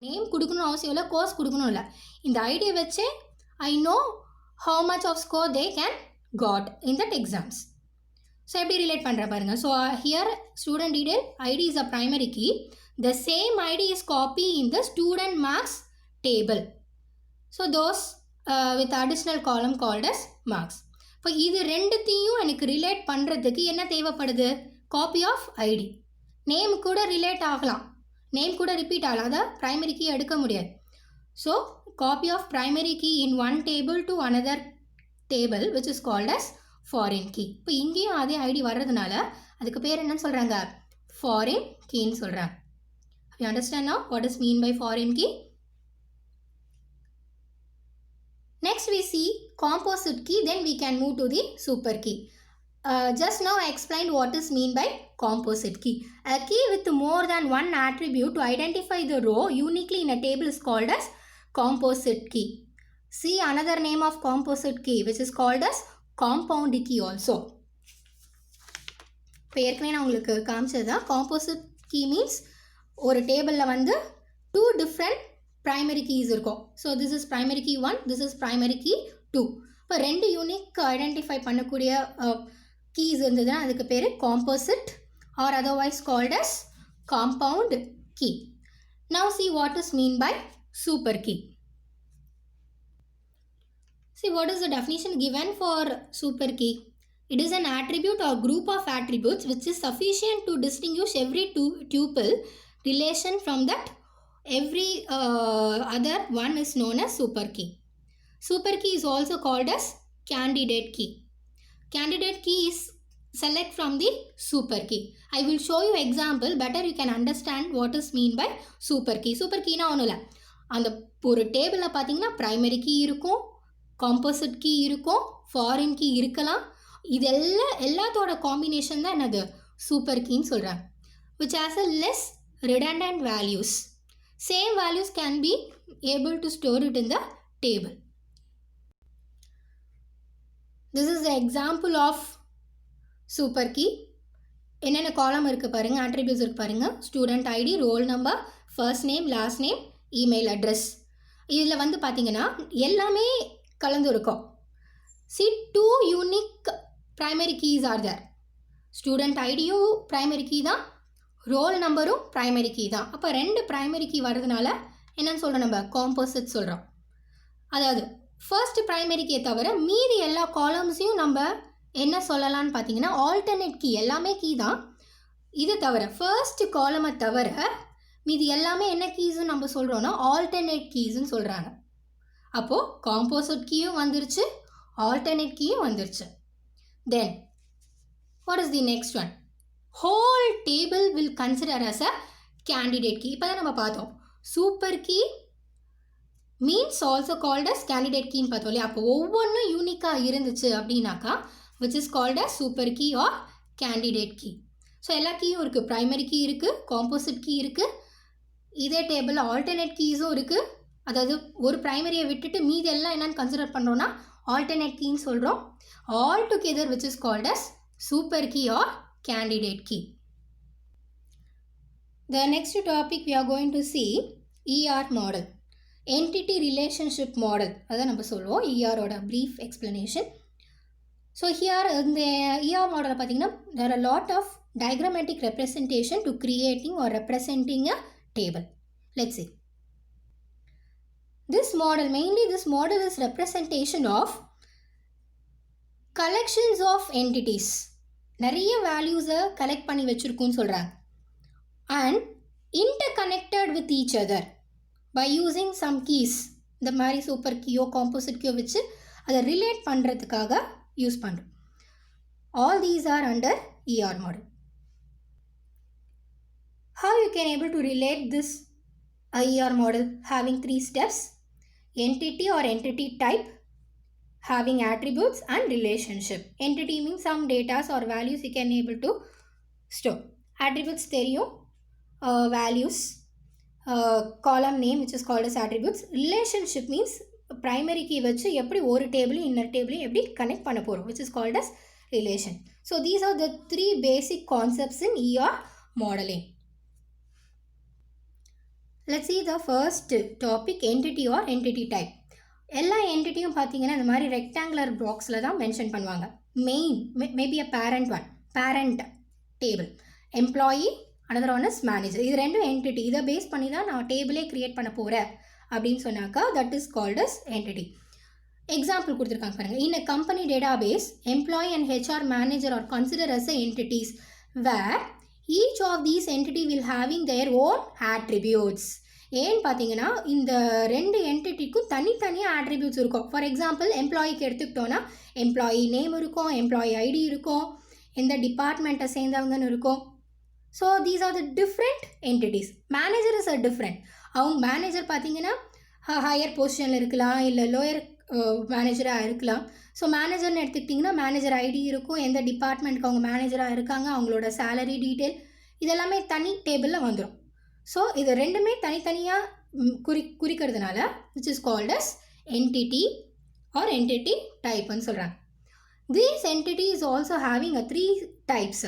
Name கொடுக்கணும் அவசியம் இல்லை, கோர்ஸ் கொடுக்கணும் இல்லை. இந்த ஐடியை வச்சு I know how much of score they can got in that exams. So எப்படி ரிலேட் பண்ணுற பாருங்க. So here student detail ID is a primary key. The same ID is copy in the student marks table. So those with additional column called as marks. இப்போ இது ரெண்டுத்தையும் எனக்கு relate பண்ணுறதுக்கு என்ன தேவைப்படுது? Copy of ID. நேம் கூட relate ஆகலாம், name கூட ரிப்பீட் ஆகலாம், அதை ப்ரைமரி கீ எடுக்க முடியாது. So copy of primary key in one table to another table which is called as foreign key. இப்போ இங்கேயும் அதே ஐடி வர்றதுனால அதுக்கு பேர் என்னன்னு சொல்கிறாங்க? ஃபாரின் கீன்னு சொல்கிறாங்க. You understand now what is mean by foreign key? Next we see composite key, then we can move to the super key. Just now I explained what is mean by composite key. A key with more than one attribute to identify the row uniquely in a table is called as composite key. See another name of composite key which is called as compound key also. இப்போ ஏற்கனவே நான் உங்களுக்கு காமிச்சது தான். Composite key means ஒரு டேபிளில் வந்து two different primary keys இருக்கும். So this is primary key 1, this is primary key 2. இப்போ ரெண்டு யூனிக் ஐடென்டிஃபை பண்ணக்கூடிய கீஸ் இருந்ததுன்னா அதுக்கு பேர் composite or otherwise called as compound key. Now see what is mean by super key. See what is the definition given for super key? It is an attribute or group of attributes which is sufficient to distinguish every tuple relation from that every other one is known as super key. Super key is also called as candidate key. Candidate key is select from the super key. I will show you example, better you can understand what is mean by super key. Super key na onula அந்த ஒரு டேபிளில் பார்த்தீங்கன்னா primary key இருக்கும், composite key இருக்கும், foreign key இருக்கலாம். இதெல்லாம் எல்லாத்தோட combination தான் என்னது? சூப்பர் கீன்னு சொல்கிறாங்க. which has a less redundant values. Same values can be able to store it in the table. This is the example of super key. என்னென்ன காலம் இருக்குது பாருங்கள், attributes இருக்குது பாருங்கள். Student ID, roll number, first name, last name, email address. இதில் வந்து பார்த்தீங்கன்னா எல்லாமே கலந்து இருக்கும். See, two unique primary keys are there. Student ஐடியும் primary key தான், ரோல் நம்பரும் ப்ரைமரி கீ தான். அப்போ ரெண்டு ப்ரைமரி கீ வர்றதுனால என்னன்னு சொல்கிறோம்? நம்ம காம்போசிட் சொல்கிறோம். அதாவது ஃபர்ஸ்ட் ப்ரைமரி கீயை தவிர மீதி எல்லா காலம்ஸையும் நம்ம என்ன சொல்லலான்னு பார்த்தீங்கன்னா ஆல்டர்னேட் கீ. எல்லாமே கீ தான். இது தவிர ஃபர்ஸ்ட் காலமை தவிர மீதி எல்லாமே என்ன கீஸுன்னு நம்ம சொல்கிறோன்னா ஆல்டர்னேட் கீஸுன்னு சொல்கிறாங்க. அப்போது காம்போசிட் கீயும் வந்துருச்சு, ஆல்டர்னேட் கீயும் வந்துருச்சு. Then what is the next one? whole table will consider as a candidate key. இப்போ தான் நம்ம பார்த்தோம் super key means also called as candidate கீன்னு பார்த்தோம் இல்லையா? அப்போ ஒவ்வொன்றும் யூனிக்காக இருந்துச்சு அப்படின்னாக்கா which is called as super key or candidate key. So எல்லா கீயும் இருக்குது. ப்ரைமரி கீ இருக்குது, காம்போசிட் கீ இருக்குது, இதே டேபிளில் ஆல்டர்னேட் கீஸும் இருக்குது. அதாவது ஒரு ப்ரைமரியை விட்டுட்டு மீதி எல்லாம் என்னென்னு கன்சிடர் பண்ணுறோன்னா ஆல்டர்னேட் கீன்னு சொல்கிறோம். All together which is called as super key or candidate key. The next topic we are going to see ER model, entity relationship model. அதான் நம்ம சொல்லுவோம் ER ஓட brief explanation. So here இந்த ER model பார்த்தீங்கன்னா there are a lot of diagrammatic representation to creating or representing a table. Let's see. This model is representation of collections of entities. நிறைய வேல்யூஸை collect பண்ணி வச்சுருக்குன்னு சொல்கிறாங்க. And interconnected with each other by using some keys. இந்த மாதிரி super கீயோ composite கீயோ வச்சு அதை relate பண்ணுறதுக்காக யூஸ் பண்ணுறோம். All these are under ER model. How you can able to relate this ER model having 3 steps: entity or entity type, having attributes and relationship. Entity means some data or values you can able to store. Attributes தெரியும், values, column name which is called as attributes. Relationship means primary key வச்சு எப்படி ஒரு டேபிளும் inner டேபிளையும் எப்படி connect பண்ண போகிறோம் which is called as relation. So these are the 3 basic concepts in ER modeling. Let's see the first topic, entity or entity type. எல்லா என்டிட்டியும் பார்த்தீங்கன்னா இந்த மாதிரி ரெக்டாங்குலர் பாக்ஸில் தான் மென்ஷன் பண்ணுவாங்க. Main maybe a parent one, parent table, employee, another one is manager. இது ரெண்டும் entity. இதை பேஸ் பண்ணி தான் நான் டேபிளே க்ரியேட் பண்ண போகிறேன் அப்படின்னு சொன்னாக்கா that is called as entity. Example கொடுத்துருக்காங்க பாருங்கள். In a company database employee and HR manager are consider as a entities where each of these entity will having their own attributes. ஏன்னு பார்த்தீங்கன்னா இந்த ரெண்டு என்டிட்டிக்கும் தனித்தனியாக ஆட்ரிபியூட்ஸ் இருக்கும். ஃபார் எக்ஸாம்பிள் எம்ப்ளாயிக்கு எடுத்துக்கிட்டோன்னா employee name இருக்கும், எம்ப்ளாயி ஐடி இருக்கும், எந்த டிபார்ட்மெண்ட்டை சேர்ந்தவங்கன்னு இருக்கும். So these are the different entities. Manager is a different. அவங்க மேனேஜர் பார்த்தீங்கன்னா ஹையர் பொசிஷனில் இருக்கலாம், இல்லை லோயர் மேனேஜராக இருக்கலாம். ஸோ மேனேஜர்னு எடுத்துக்கிட்டிங்கன்னா மேனேஜர் ஐடி இருக்கும், எந்த டிபார்ட்மெண்ட்டுக்கு அவங்க மேனேஜராக இருக்காங்க, அவங்களோட சேலரி டீட்டெயில் இதெல்லாமே தனி டேபிளில் வந்துடும். ஸோ இது ரெண்டுமே தனித்தனியாக குறிக்கிறதுனால which is called as entity or entity டைப்னு சொல்கிறாங்க. These entity is also having a 3 types.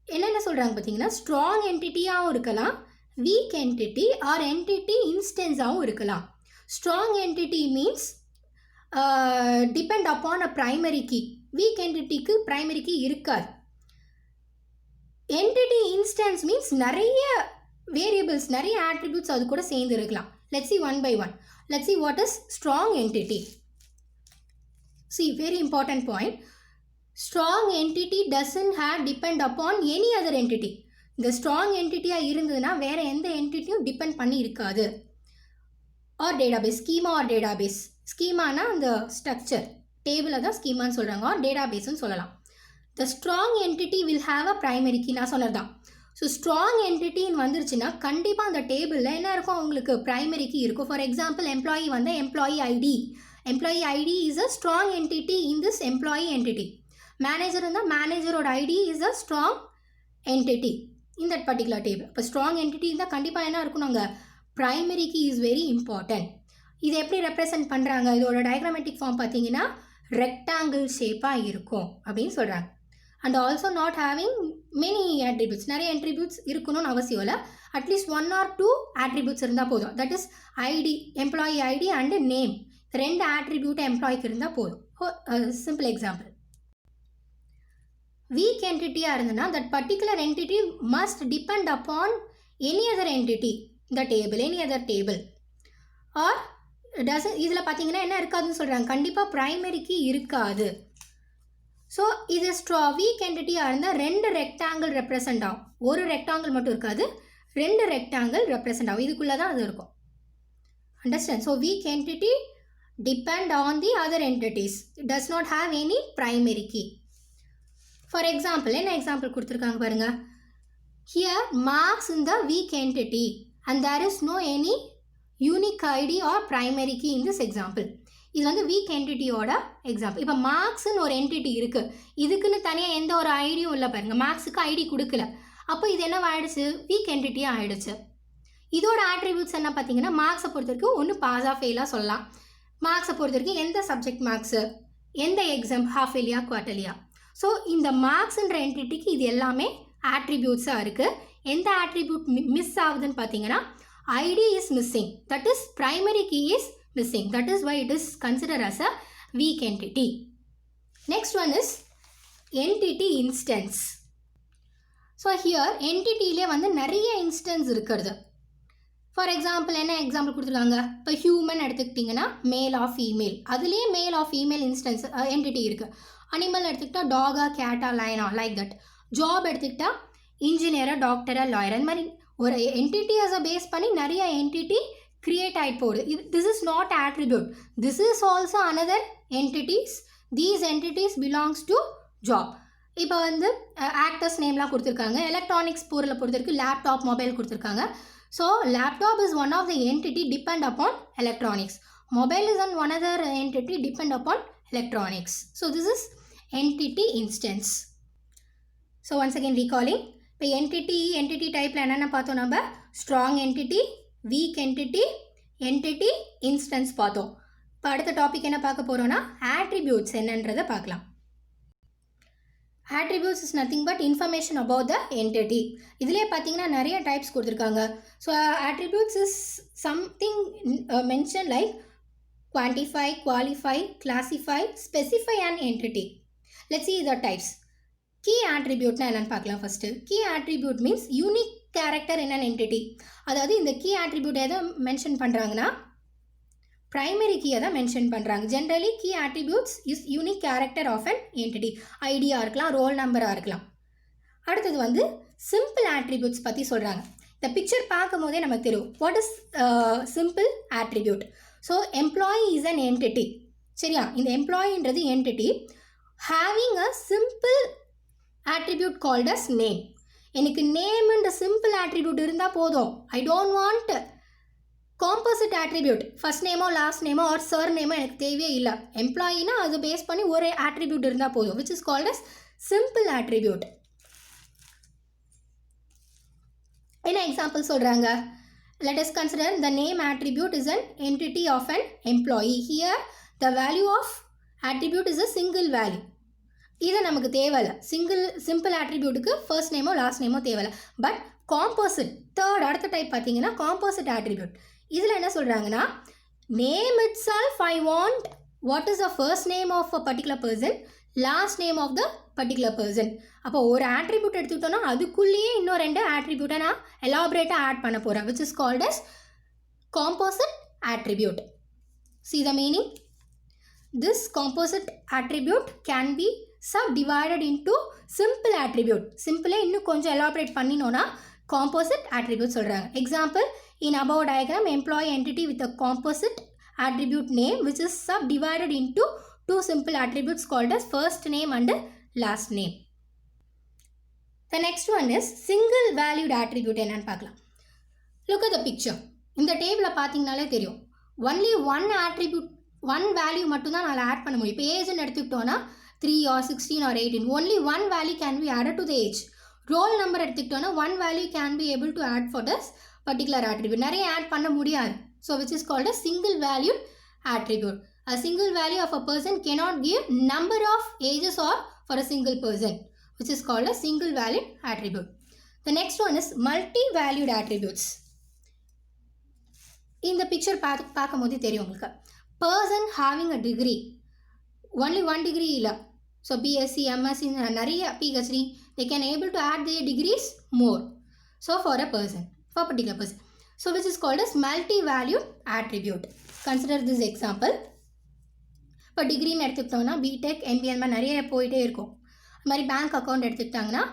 என்னென்ன சொல்கிறாங்க பார்த்தீங்கன்னா, ஸ்ட்ராங் என்டிட்டியாகவும் இருக்கலாம், வீக் என்டிட்டி ஆர் என்டிட்டி இன்ஸ்டன்ஸாகவும் இருக்கலாம். Strong entity means depend upon a primary key. Weak என்டிட்டிக்கு ப்ரைமரி கீ இருக்காது. என்டிட்டி இன்ஸ்டன்ஸ் மீன்ஸ் நிறைய வேரியபிள்ஸ், நிறைய ஆட்ரிபியூட்ஸ் அது கூட சேர்ந்து இருக்கலாம். Let's see one by one. Let's see what is strong entity. See, very important point. Strong entity doesn't have depend upon any other entity. இந்த strong என்டிட்டியாக இருந்ததுன்னா வேறு எந்த என்டிட்டியும் டிபெண்ட் பண்ணி இருக்காது. Or database, schema or database. ஸ்கீமானா அந்த ஸ்ட்ரக்சர் டேபிளை தான் ஸ்கீமான்னு சொல்கிறாங்க, ஆர் டேட்டாபேஸ்ன்னு சொல்லலாம். The strong entity will have a primary key. நான் சொன்னது தான். ஸோ ஸ்ட்ராங் என்டிட்டின்னு வந்துருச்சுன்னா கண்டிப்பாக அந்த டேபிளில் என்ன இருக்கும், அவங்களுக்கு ப்ரைமரி கீ இருக்கும். ஃபார் எக்ஸாம்பிள் எம்ப்ளாயி வந்து employee ID. Employee ID is a strong entity in this employee entity. Manager இருந்தால் மேனேஜரோட ID is a strong entity in that particular table. இப்போ ஸ்ட்ராங் என்டிட்டி இருந்தால் கண்டிப்பாக என்ன இருக்கும், நாங்கள் primary key is very important. இது எப்படி ரெப்ரசன்ட் பண்ணுறாங்க, இதோட டயக்ராமேட்டிக் ஃபார்ம் பார்த்தீங்கன்னா ரெக்டாங்கிள் ஷேப்பாக இருக்கும் அப்படின்னு சொல்கிறாங்க. And also not having many attributes. நிறைய ஆட்ரிபியூட்ஸ் இருக்கணும்னு அவசியம் இல்லை. அட்லீஸ்ட் 1 or 2 ஆட்ரிபியூட்ஸ் இருந்தால் போதும். That is ID, employee ID and name. 2 attribute எம்ப்ளாய்க்கு இருந்தால் போதும். Simple example. வீக் என்டிட்டியாக இருந்ததுன்னா that particular entity must depend upon any other entity இந்த table, any other table. Or இதில் பார்த்தீங்கன்னா என்ன இருக்காதுன்னு சொல்கிறாங்க, கண்டிப்பாக ப்ரைமரி கீ இருக்காது. ஸோ இது வீக் என்டிட்டியாக இருந்தால் 2 ரெக்டாங்கிள் ரெப்ரசன்ட் ஆகும். ஒரு ரெக்டாங்கிள் மட்டும் இருக்காது, 2 ரெக்டாங்கிள் ரெப்ரசன்ட் ஆகும். இதுக்குள்ளே தான் அது இருக்கும். Understand? So weak entity depend on the other entities. It does not have any primary key. For example என்ன எக்ஸாம்பிள் கொடுத்துருக்காங்க பாருங்கள். Here marks in the weak entity and there is no any unique ID or primary key in this example. இது வந்து week என்டிட்டியோட example. இப்போ மார்க்ஸ்ன்னு ஒரு entity இருக்குது, இதுக்குன்னு தனியாக எந்த ஒரு ஐடியும் இல்லை பாருங்கள். மார்க்ஸுக்கு ஐடி கொடுக்கல, அப்போ இது என்ன ஆகிடுச்சு, வீக் என்டிட்டியாக ஆகிடுச்சு. இதோட ஆட்ரிபியூட்ஸ் என்ன பார்த்தீங்கன்னா, மார்க்ஸை பொறுத்த வரைக்கும் ஒன்று பாஸாக ஃபெயிலாக சொல்லலாம். மார்க்ஸை பொறுத்த வரைக்கும் எந்த சப்ஜெக்ட் மார்க்ஸு, எந்த எக்ஸாம், ஹாஃப் இயர்லியா குவார்ட்டர்லியா. ஸோ இந்த மார்க்ஸ்ன்ற என்டிட்டிக்கு இது எல்லாமே ஆட்ரிபியூட்ஸாக இருக்குது. எந்த ஆட்ரிபியூட் மிஸ் ஆகுதுன்னு பார்த்தீங்கன்னா, ID is missing, that is primary key is missing. That is why it is considered as a weak entity. Next one is entity instance. So here entity லே வந்து நிறைய instance இருக்கிறது. For example என்ன example கொடுத்துருக்காங்க, இப்போ human எடுத்துக்கிட்டிங்கன்னா மேல் of female, அதுலேயே மேல் ஆஃப் ஃபீமேல் இன்ஸ்டன்ஸ் என்டிட்டி இருக்குது. அனிமல் எடுத்துக்கிட்டா டாகா, கேட்டா, லைனா, லைக் தட். ஜாப் எடுத்துக்கிட்டா இன்ஜினியரா, டாக்டரா, லாயர். அந்த மாதிரி ஒரு என்டிட்டியை பேஸ் பண்ணி நிறைய என்டிட்டி கிரியேட் ஆகிட்டு போகுது. This is not attribute, this is also another entities. These entities belongs to job. இப்போ வந்து ஆக்டர்ஸ் நேம்லாம் கொடுத்துருக்காங்க. எலக்ட்ரானிக்ஸ் பொருளை பொறுத்திருக்கு லேப்டாப், மொபைல் கொடுத்துருக்காங்க. So laptop is one of the entity depend upon electronics. Mobile is one other entity depend upon electronics. So this is entity instance. So once again recalling. இப்போ entity டைப்பில் என்னென்ன பார்த்தோம் நம்ம, strong entity, weak entity, entity instance பார்த்தோம். இப்போ அடுத்த topic என்ன பார்க்க போகிறோன்னா ஆட்ரிபியூட்ஸ் என்னன்றதை பார்க்கலாம். attributes is nothing but information about the entity. இதிலே பார்த்தீங்கன்னா நிறைய டைப்ஸ் கொடுத்துருக்காங்க. So attributes is something mentioned like quantify, qualify, classify, specify an entity. Let's see the types. Key attribute na என்னன்னு பார்க்கலாம் first. Key attribute means unique character in an entity. அதாவது இந்த key attribute எதை mention பண்ணுறாங்கன்னா primary key தான் mention பண்ணுறாங்க. Generally key attributes is unique character of an entity. Idea இருக்கலாம், role நம்பராக இருக்கலாம். அடுத்தது வந்து simple attributes பற்றி சொல்கிறாங்க. இந்த பிக்சர் பார்க்கும் போதே நமக்கு தெரியும் what is simple attribute. So employee is an entity. சரியா, இந்த எம்ப்ளாயின்றது entity having a simple attribute called as name. எனக்கு நேம்ன்ற சிம்பிள் attribute இருந்தால் போதும். I don't want composite attribute, first நேமோ லாஸ்ட் நேமோ ஆர் சர் நேமோ எனக்கு தேவையே இல்லை. எம்ப்ளாயினா அது பேஸ் பண்ணி ஒரு attribute இருந்தால் போதும், which is called as simple attribute. என்ன எக்ஸாம்பிள் சொல்கிறாங்க? Let us consider the name attribute is an entity of an employee. Here the value of attribute is a single value. இது நமக்கு தேவையில்லை. சிம்பிள் attributeக்கு ஃபர்ஸ்ட் நேமோ last நேமோ தேவையில்லை. But composite third அடுத்த டைப் பார்த்தீங்கன்னா காம்போசிட் attribute. இதில் என்ன சொல்கிறாங்கன்னா name itself I want what is the first name of a particular person, last name of the particular person. அப்போ ஒரு attribute எடுத்துக்கிட்டோன்னா அதுக்குள்ளேயே இன்னும் ரெண்டு attribute நான் எலாபரேட்டாக ஆட் பண்ண போகிறேன், which is called as composite attribute. See the meaning? This composite attribute can be subdivided into simple attribute. Simple இன்னும் கொஞ்சம் எலாபரேட் பண்ணினோன்னா composite attribute சொல்கிறாங்க. Example, in above diagram, employee entity with a composite attribute name which is subdivided into two simple attributes called as first name and last name. The next one is single valued attribute. என்னன்னு பார்க்கலாம். Look at the picture. இந்த டேபிளில் பார்த்தீங்கனாலே தெரியும் only one attribute, one value மட்டும்தான் நான் add பண்ண முடியும். இப்போ ஏஜ்னு எடுத்துக்கிட்டோன்னா 3 or 16 or 18, only one value can be added to the age. Roll number எடுத்துக்கிட்டோன்னா one value can be able to add for this particular attribute. நிறைய ஆட் பண்ண முடியாது. So which is called a single valued attribute. A single value of a person cannot give number of ages or for a single person, which is called a single valued attribute. The next one is multi-valued attributes. இந்த picture பார்க்கும் போது தெரியும் உங்களுக்கு person having a degree, only one degree இல்லை. So BSc, MSc, நிறைய PhD, they can able to add their degrees more. So for a person, for a particular person. So which is called as multi-valued attribute. Consider this example. இப்போ டிகிரின்னு எடுத்துக்கிட்டோம்னா BTech, MBA அந்த மாதிரி நிறைய போயிட்டே இருக்கும். அது மாதிரி பேங்க் அக்கௌண்ட் எடுத்துக்கிட்டாங்கன்னா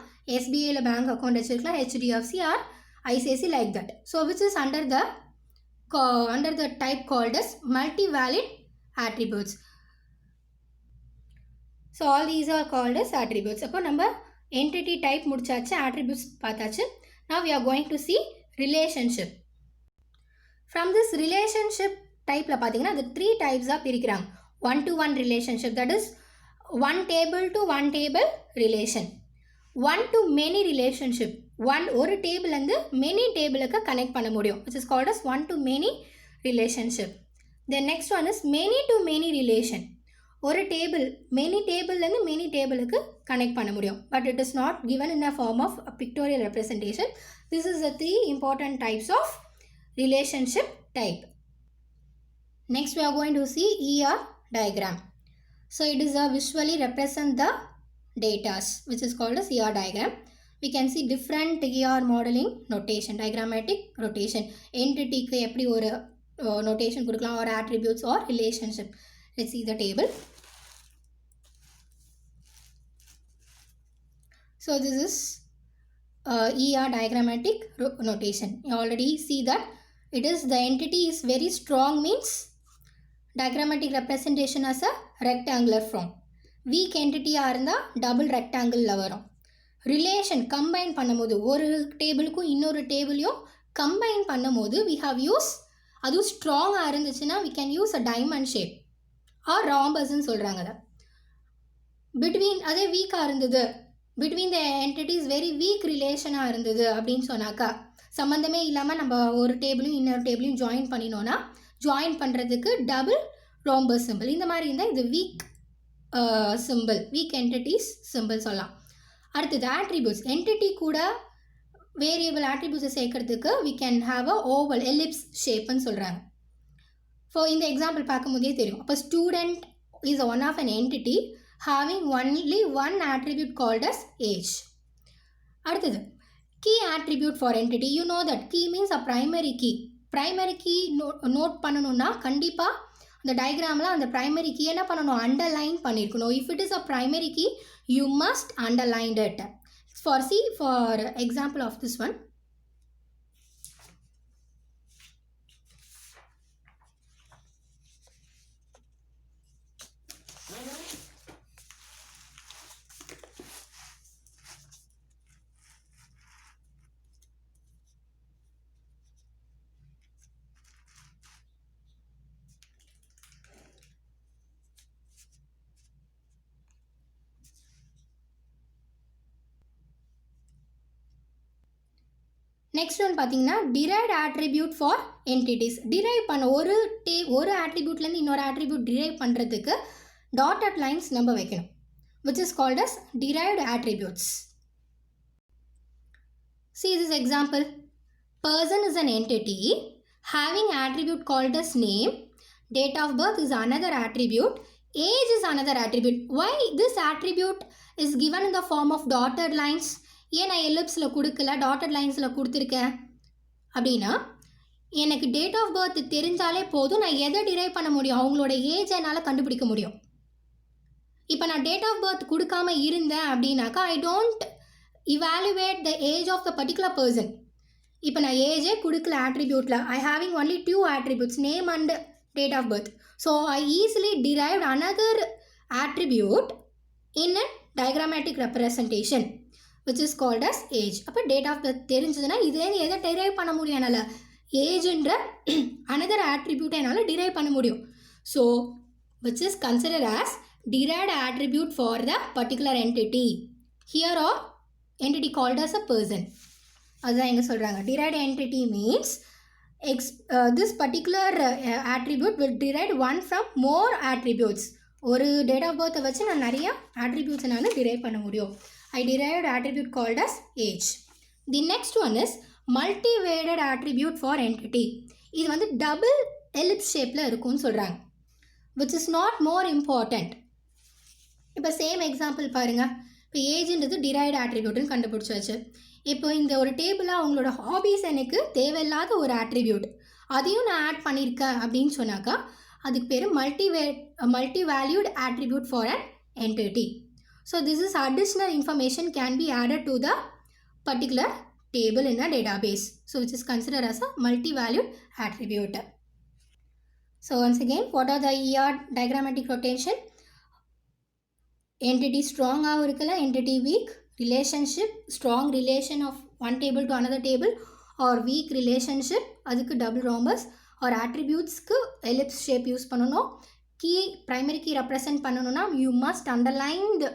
SBIயில் பேங்க் அக்கௌண்ட் வச்சுருக்கலாம், HDFC or ICICI like that. So which is under the type called as multi-valued attributes. So all these are called as attributes. அப்போ நம்ம entity type முடிச்சாச்சு, attributes பார்த்தாச்சு. Now we are going to see relationship. From this relationship typeல பார்த்தீங்கன்னா அது 3 types பிரிக்கிறாங்க. One to one relationship, that is one table to one table relation. One to many relationship, ஒரு டேபிள்லேருந்து many டேபிளுக்கு connect பண்ண முடியும், which is called as one to many relationship. The next one is many to many relation. ஒரு table many டேபிள்லேருந்து many டேபிளுக்கு connect பண்ண முடியும், but it is not given in a form of a pictorial representation. This is the 3 important types of relationship type. Next we are going to see ER diagram. So it is a visually represent the datas, which is called as ER diagram. We can see different ER modeling notation, diagrammatic rotation. Entity க்கு எப்படி ஒரு notation கொடுக்கலாம், or attributes or relationship. Let's see the table. So this is ER diagrammatic notation. You already see that it is the entity is very strong, means diagrammatic representation as a rectangular form. Weak entity இருந்தால் double rectangle வரும். Relation combine பண்ணும்போது ஒரு டேபிளுக்கும் இன்னொரு டேபிளையும் combine பண்ணும்போது we have use, அதுவும் ஸ்ட்ராங்காக இருந்துச்சுன்னா we can use a diamond shape or rhombusன்னு சொல்கிறாங்க. அதை பிட்வீன் அதே வீக்காக இருந்தது, between the entities very weak ரிலேஷனாக இருந்தது அப்படின்னு சொன்னாக்கா, சம்மந்தமே இல்லாமல் நம்ம ஒரு டேபிளையும் இன்னொரு டேபிளையும் ஜாயின் பண்ணினோன்னா ஜாயின் பண்ணுறதுக்கு டபுள் ரோம்பஸ் சிம்பிள். இந்த மாதிரி இருந்தால் இது weak simple, weak entities simple சொல்லலாம். அடுத்தது attributes. entity கூட வேரியபிள் attributes சேர்க்கறதுக்கு we can have a oval ellipse shapeன்னு சொல்கிறாங்க. இந்த எக்ஸாம்பிள் பார்க்கும்போதே தெரியும். அப்போ student is one of an entity having only one attribute called as age. அடுத்தது key attribute for entity. You know that key means a primary key. primary key note பண்ணணும்னா கண்டிப்பாக அந்த டயக்ராமில் அந்த primary key என்ன பண்ணணும், அண்டர்லைன் பண்ணியிருக்கணும். if it is a primary key you must underline it. for example of this one, next one பார்த்தீங்கன்னா derived attribute for entities. derive பண்ண ஒரு attributeலேருந்து இன்னொரு attribute derive பண்ணுறதுக்கு dotted lines நம்ம வைக்கணும், which is called as derived attributes. See this example. Person is an entity having attribute called as name. Date of birth is another attribute. Age is another attribute. Why this attribute is given in the form of dotted lines? ஏன் நான் எலிப்ஸில் கொடுக்கல, dotted லைன்ஸில் கொடுத்துருக்கேன் அப்படின்னா, எனக்கு date of birth தெரிஞ்சாலே போதும், நான் எதை டிரைவ் பண்ண முடியும், அவங்களோட ஏஜ் என்னால் கண்டுபிடிக்க முடியும். இப்போ நான் டேட் ஆஃப் பர்த் கொடுக்காம இருந்தேன் அப்படின்னாக்கா I don't evaluate the age of the particular person. இப்போ நான் ஏஜே கொடுக்கல ஆட்ரிபியூட்டில், I having only 2 attributes, name and date of birth. So I easily derived another attribute in a diagrammatic representation which is called as age. அப்போ date of birth தெரிஞ்சதுன்னா இதுலேருந்து எதை derive பண்ண முடியும், என்னால் ஏஜ்ன்ற அனதர் attribute என்னால் டிரைவ் பண்ண முடியும். So which is considered as derived attribute for the particular entity. Here or entity called as a person. அதுதான் எங்கே சொல்கிறாங்க, derived entity means this particular attribute will derive one from more attributes. ஒரு date of பர்த்தை வச்சு நான் நிறைய attributes என்னால் derive பண்ண முடியும். I derived attribute called as age. The next one is multivariate attribute for entity. இது வந்து double ellipse shapeல இருக்கும்னு சொல்கிறாங்க, which is not more important. இப்போ சேம் எக்ஸாம்பிள் பாருங்கள். இப்போ ஏஜ்ன்றது derived attributeன்னு கண்டுபிடிச்சாச்சு. இப்போ இந்த ஒரு டேபிளாக அவங்களோட ஹாபீஸ் எனக்கு தேவையில்லாத ஒரு attribute, அதையும் நான் ஆட் பண்ணியிருக்கேன் அப்படின்னு சொன்னாக்கா அதுக்கு பேர் multi-valued attribute for an entity. So this is additional information can be added to the particular table in a database. So which is considered as a multi-valued attribute. So once again, what are the ER diagrammatic rotation? Entity strong ஆக இருக்கலாம், entity weak, relationship, strong relation of one table to another table, or weak relationship, அதுக்கு double rhombus, or attributesக்கு ellipse shape use பண்ணணும். Key primary key represent பண்ணணும்னா you must underline the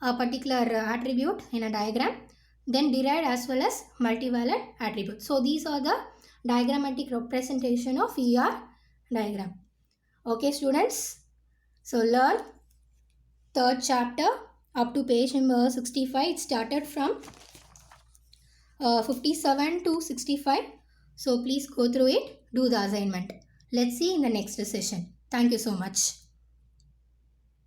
a particular attribute in a diagram, then derived as well as multivalent attribute. So these are the diagrammatic representation of ER diagram. Okay students, so learn third chapter up to page number 65. It started from 57 to 65. So please go through it, do the assignment. Let's see in the next session. Thank you so much.